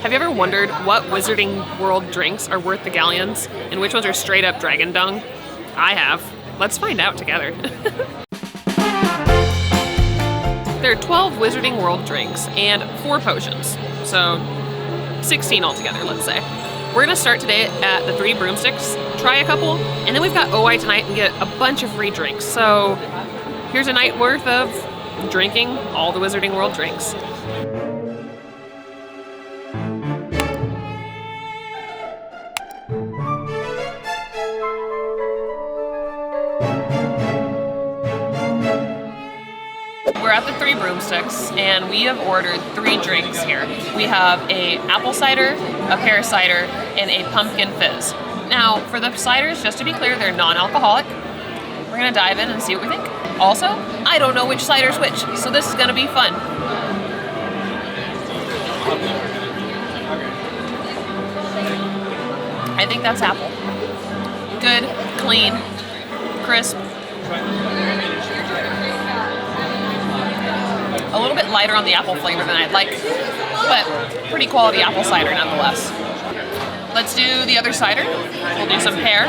Have you ever wondered what Wizarding World drinks are worth the galleons and which ones are straight up dragon dung? I have. Let's find out together. There are 12 Wizarding World drinks and 4 potions, so 16 altogether, let's say. We're gonna start today at the 3 broomsticks, try a couple, and then we've got OI tonight and get a bunch of free drinks. So here's a night worth of drinking all the Wizarding World drinks. We're at the 3 broomsticks and we have ordered 3 drinks here. We have a apple cider, a pear cider, and a pumpkin fizz. Now, for the ciders, just to be clear, they're non-alcoholic. We're gonna dive in and see what we think. Also, I don't know which cider's which, so this is gonna be fun. I think that's apple. Good, clean, crisp. A little bit lighter on the apple flavor than I'd like, but pretty quality apple cider nonetheless. Let's do the other cider. We'll do some pear.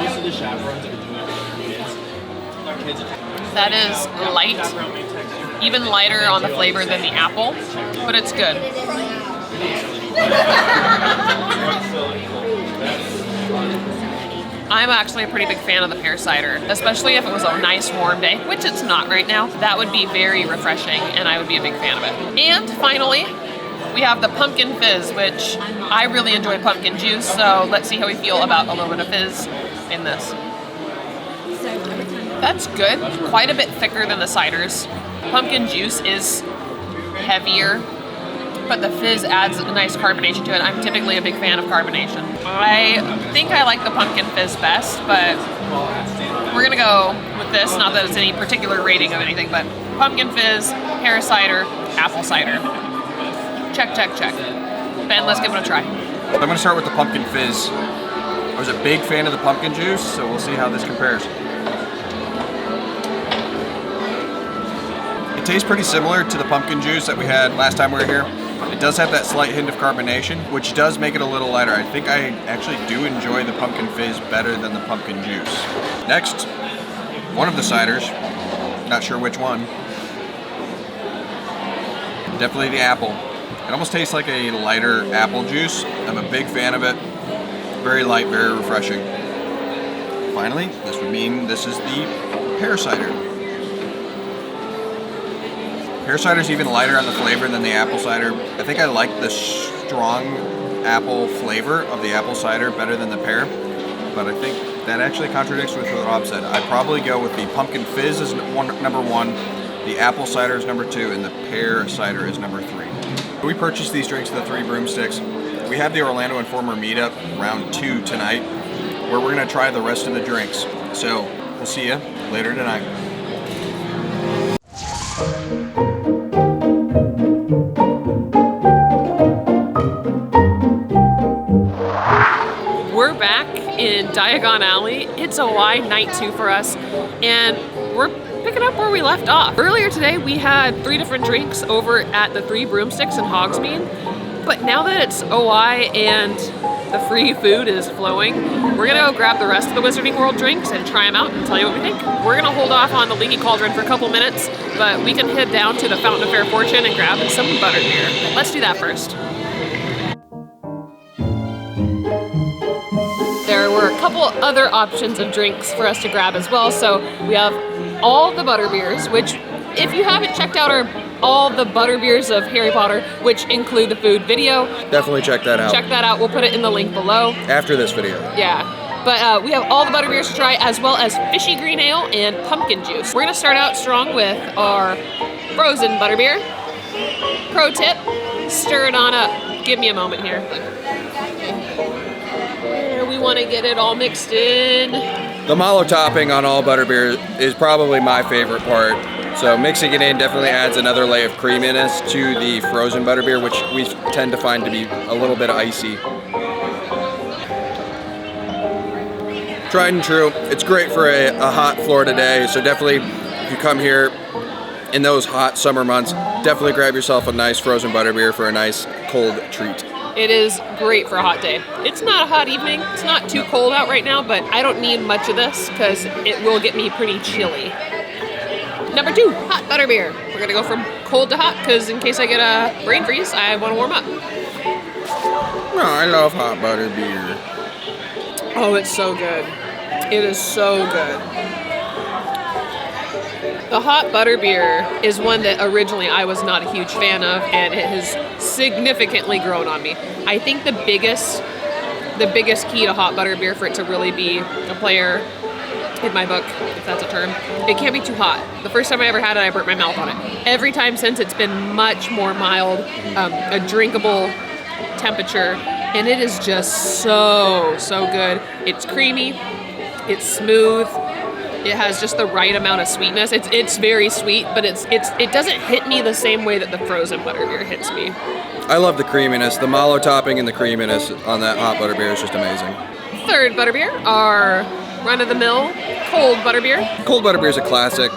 That is light, even lighter on the flavor than the apple, but it's good. I'm actually a pretty big fan of the pear cider, especially if it was a nice warm day, which it's not right now. That would be very refreshing and I would be a big fan of it. And finally, we have the pumpkin fizz, which I really enjoy pumpkin juice, so let's see how we feel about a little bit of fizz in this. That's good, quite a bit thicker than the ciders. Pumpkin juice is heavier, but the fizz adds a nice carbonation to it. I'm typically a big fan of carbonation. I think I like the pumpkin fizz best, but we're gonna go with this. Not that it's any particular rating of anything, but pumpkin fizz, pear cider, apple cider. Check, check, check. Ben, let's give it a try. I'm gonna start with the pumpkin fizz. I was a big fan of the pumpkin juice, so we'll see how this compares. It tastes pretty similar to the pumpkin juice that we had last time we were here. It does have that slight hint of carbonation, which does make it a little lighter. I think I actually do enjoy the pumpkin fizz better than the pumpkin juice. Next, one of the ciders, not sure which one. Definitely the apple. It almost tastes like a lighter apple juice. I'm a big fan of it. Very light, very refreshing. Finally, this would mean this is the pear cider. Pear cider is even lighter on the flavor than the apple cider. I think I like the strong apple flavor of the apple cider better than the pear, but I think that actually contradicts with what Rob said. I'd probably go with the pumpkin fizz as number 1, the apple cider is number 2, and the pear cider is number 3. We purchased these drinks at the 3 broomsticks. We have the Orlando Informer meetup round 2 tonight, where we're gonna try the rest of the drinks. So we'll see you later tonight. We're back in Diagon Alley. It's OI night 2 for us, and we're picking up where we left off. Earlier today, we had 3 different drinks over at the 3 broomsticks in Hogsmeade, but now that it's OI and the free food is flowing, we're gonna go grab the rest of the Wizarding World drinks and try them out and tell you what we think. We're gonna hold off on the Leaky Cauldron for a couple minutes, but we can head down to the Fountain of Fair Fortune and grab some butterbeer. Let's do that first. There were a couple other options of drinks for us to grab as well. So we have all the butterbeers, which if you haven't checked out all the butterbeers of Harry Potter, which include the food video. Definitely check that out. Check that out, we'll put it in the link below. After this video. Yeah, but we have all the butterbeers to try as well as fishy green ale and pumpkin juice. We're gonna start out strong with our frozen butterbeer. Pro tip, stir it on up. Give me a moment here. We want to get it all mixed in. The mallow topping on all butterbeer is probably my favorite part. So mixing it in definitely adds another layer of creaminess to the frozen butterbeer, which we tend to find to be a little bit icy. Tried and true. It's great for a hot Florida day. So definitely, if you come here in those hot summer months, definitely grab yourself a nice frozen butterbeer for a nice cold treat. It is great for a hot day. It's not a hot evening. It's not too cold out right now, but I don't need much of this because it will get me pretty chilly. Number 2, hot butterbeer. We're gonna go from cold to hot because in case I get a brain freeze, I want to warm up. Oh, I love hot butterbeer. Oh, it's so good. It is so good. The hot butterbeer is one that originally I was not a huge fan of, and it has significantly grown on me. I think the biggest key to hot butterbeer for it to really be a player in my book, if that's a term, it can't be too hot. The first time I ever had it, I burnt my mouth on it. Every time since, it's been much more mild, a drinkable temperature, and it is just so good. It's creamy, it's smooth. It has just the right amount of sweetness. It's very sweet, but it doesn't hit me the same way that the frozen butterbeer hits me. I love the creaminess. The mallow topping and the creaminess on that hot butterbeer is just amazing. Third butterbeer, our run-of-the-mill cold butterbeer. Cold butterbeer is a classic.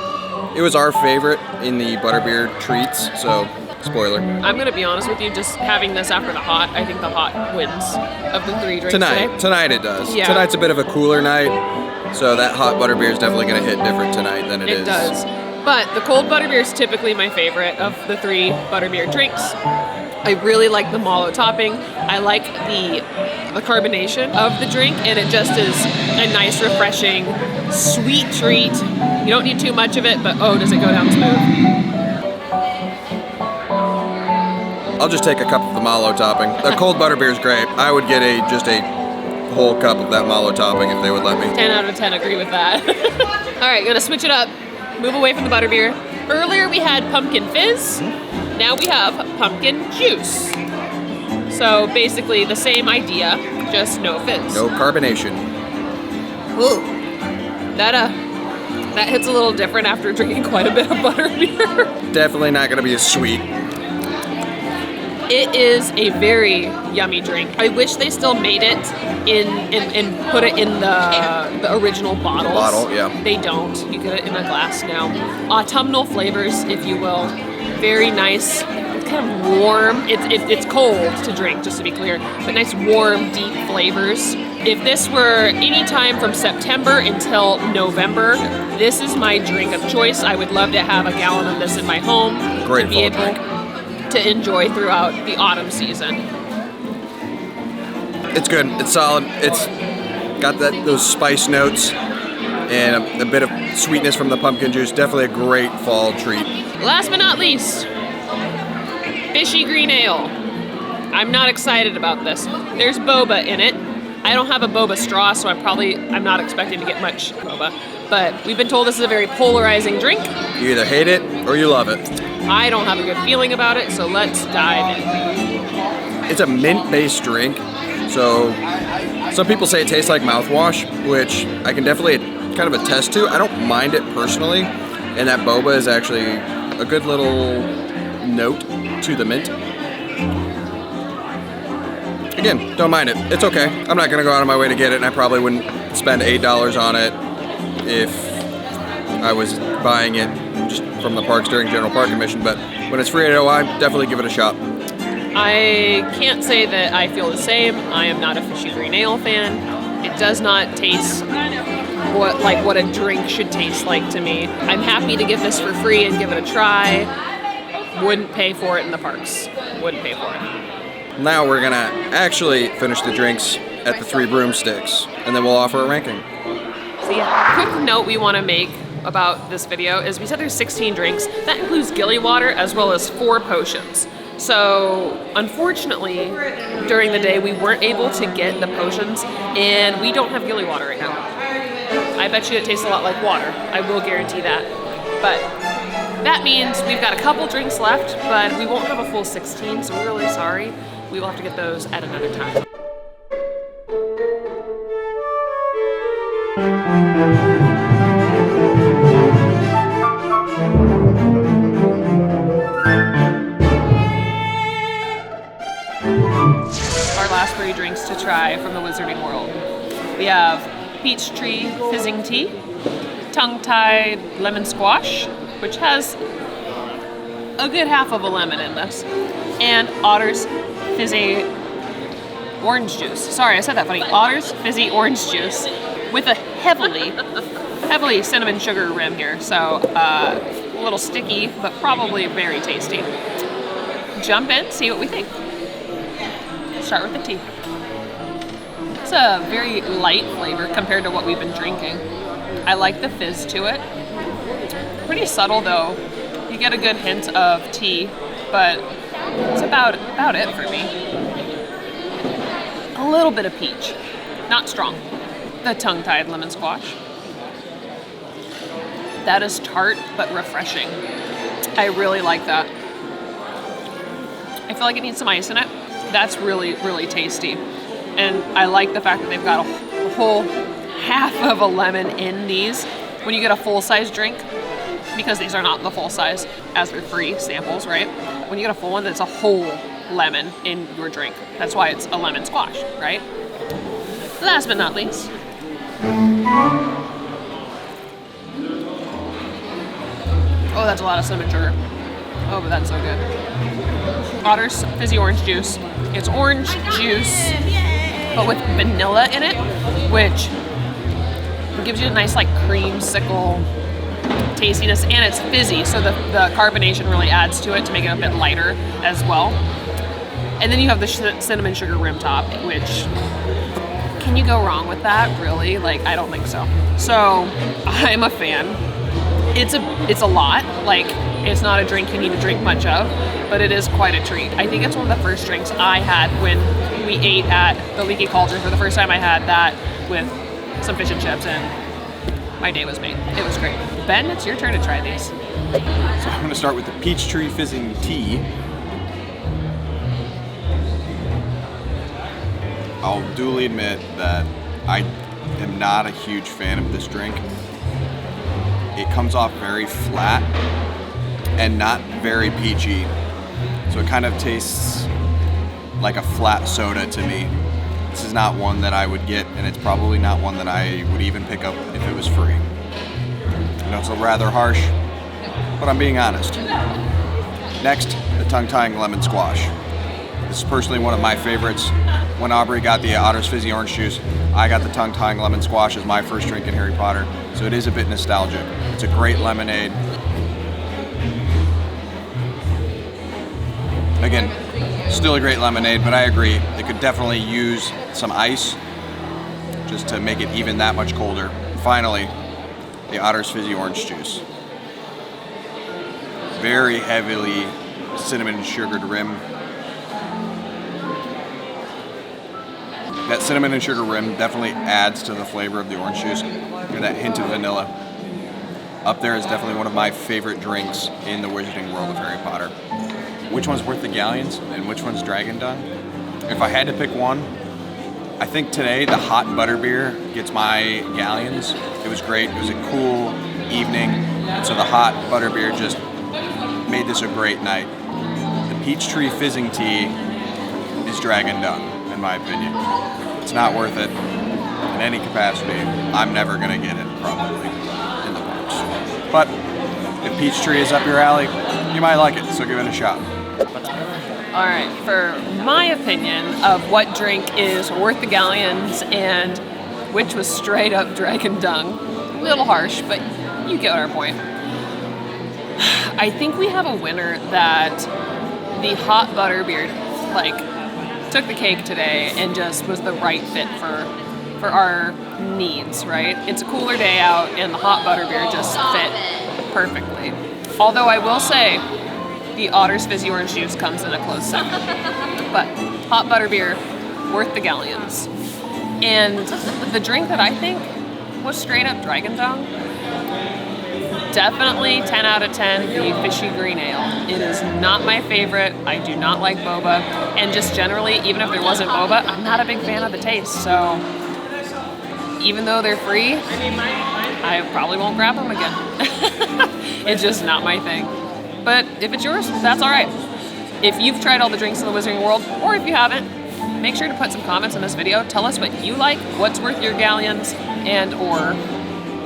It was our favorite in the butterbeer treats, so spoiler. I'm going to be honest with you, just having this after the hot, I think the hot wins of the 3 drinks today. Tonight it does. Yeah. Tonight's a bit of a cooler night, so that hot butterbeer is definitely going to hit different tonight than it is. It does. But the cold butterbeer is typically my favorite of the 3 butterbeer drinks. I really like the mallow topping. I like the carbonation of the drink, and it just is a nice, refreshing, sweet treat. You don't need too much of it, but oh, does it go down smooth. I'll just take a cup of the mallow topping. The cold butterbeer is great. I would get just a whole cup of that mallow topping if they would let me. 10 out of 10 agree with that. All right, gonna switch it up. Move away from the butterbeer. Earlier we had pumpkin fizz. Now we have pumpkin juice. So basically the same idea, just no fizz. No carbonation. Ooh, that hits a little different after drinking quite a bit of butterbeer. Definitely not going to be as sweet. It is a very yummy drink. I wish they still made it and put it in the original bottles. Bottle, yeah. They don't. You get it in a glass now. Autumnal flavors, if you will. Very nice. It's kind of warm. It's cold to drink, just to be clear, but nice, warm, deep flavors. If this were any time from September until November, this is my drink of choice. I would love to have a gallon of this in my home. Great to be fall able drink. to enjoy throughout the autumn season. It's good. It's solid. It's got those spice notes and a bit of sweetness from the pumpkin juice. Definitely a great fall treat. Last but not least, fishy green ale. I'm not excited about this. There's boba in it. I don't have a boba straw, so I'm not expecting to get much boba. But we've been told this is a very polarizing drink. You either hate it or you love it. I don't have a good feeling about it, so let's dive in. It's a mint-based drink, so some people say it tastes like mouthwash, which I can definitely kind of attest to. I don't mind it personally, and that boba is actually a good little note to the mint. Again, don't mind it. It's okay. I'm not going to go out of my way to get it, and I probably wouldn't spend $8 on it if I was buying it just from the parks during general park admission, but when it's free at OI, definitely give it a shot. I can't say that I feel the same. I am not a fishy green ale fan. It does not taste what a drink should taste like to me. I'm happy to get this for free and give it a try. Wouldn't pay for it in the parks. Wouldn't pay for it. Now we're gonna actually finish the drinks at the 3 broomsticks, and then we'll offer a ranking. So yeah, quick note we want to make about this video is we said there's 16 drinks. That includes Gilly Water as well as 4 potions. So unfortunately, during the day we weren't able to get the potions, and we don't have Gilly Water right now. I bet you it tastes a lot like water. I will guarantee that. But that means we've got a couple drinks left, but we won't have a full 16, so we're really sorry. We will have to get those at another time. Our last 3 drinks to try from the Wizarding World. We have Peach Tree Fizzing Tea, Tongue-Tied Lemon Squash, which has a good half of a lemon in this, and Otter's Fizzy orange juice. Sorry, I said that funny. Otter's Fizzy Orange Juice with a heavily cinnamon sugar rim here. So a little sticky, but probably very tasty. Jump in, see what we think. Start with the tea. It's a very light flavor compared to what we've been drinking. I like the fizz to it. Pretty subtle though. You get a good hint of tea, but it's about it for me. A little bit of peach, not strong. The tongue-tied lemon squash. That is tart but refreshing. I really like that. I feel like it needs some ice in it. That's really, really tasty. And I like the fact that they've got a whole half of a lemon in these. When you get a full-size drink, because these are not the full size, as they're free samples, right? When you get a full one, that's a whole lemon in your drink. That's why it's a lemon squash, right? Last but not least. Oh, that's a lot of cinnamon sugar. Oh, but that's so good. Otter's Fizzy Orange Juice. It's orange juice, but with vanilla in it, which gives you a nice like creamsicle tastiness, and it's fizzy, so the carbonation really adds to it to make it a bit lighter as well. And then you have the cinnamon sugar rim top, which, can you go wrong with that, really? Like, I don't think so. So, I'm a fan. It's a lot. Like, it's not a drink you need to drink much of, but it is quite a treat. I think it's one of the first drinks I had when we ate at the Leaky Cauldron. For the first time I had that with some fish and chips, and my day was made. It was great. Ben, it's your turn to try these. So I'm going to start with the Peachtree Fizzing Tea. I'll duly admit that I am not a huge fan of this drink. It comes off very flat and not very peachy. So it kind of tastes like a flat soda to me. This is not one that I would get, and it's probably not one that I would even pick up if it was free. I know it's rather harsh, but I'm being honest. Next, the tongue-tying lemon squash. This is personally one of my favorites. When Aubrey got the Otter's Fizzy Orange Juice, I got the tongue-tying lemon squash as my first drink in Harry Potter, so it is a bit nostalgic. It's a great lemonade. Again, still a great lemonade, but I agree, it could definitely use some ice just to make it even that much colder. And finally, the Otter's Fizzy Orange Juice. Very heavily cinnamon sugared rim. That cinnamon and sugar rim definitely adds to the flavor of the orange juice, and that hint of vanilla. Up there is definitely one of my favorite drinks in the Wizarding World of Harry Potter. Which one's worth the galleons and which one's Diagon Alley? If I had to pick one, I think today the hot butterbeer gets my galleons. It was great. It was a cool evening, and so the hot butterbeer just made this a great night. The Peachtree Fizzing Tea is Diagon Alley, in my opinion. It's not worth it in any capacity. I'm never gonna get it, probably, in the parks. But if Peachtree is up your alley, you might like it, so give it a shot. All right, for my opinion of what drink is worth the galleons and which was straight up Diagon Alley, a little harsh, but you get our point. I think we have a winner that the hot butterbeer, like, took the cake today and just was the right fit for our needs, right? It's a cooler day out and the hot butterbeer just fit perfectly. Although I will say, the Otter's Fizzy Orange Juice comes in a close second. But hot butterbeer, worth the galleons. And the drink that I think was straight up Diagon Alley, definitely 10 out of 10, the Fishy Green Ale. It is not my favorite. I do not like boba. And just generally, even if there wasn't boba, I'm not a big fan of the taste. So even though they're free, I probably won't grab them again. It's just not my thing. But if it's yours, that's all right. If you've tried all the drinks in the Wizarding World, or if you haven't, make sure to put some comments in this video. Tell us what you like, what's worth your galleons, and or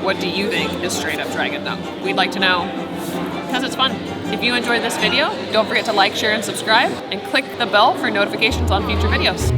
what do you think is straight up Diagon Alley. We'd like to know, because it's fun. If you enjoyed this video, don't forget to like, share, and subscribe, and click the bell for notifications on future videos.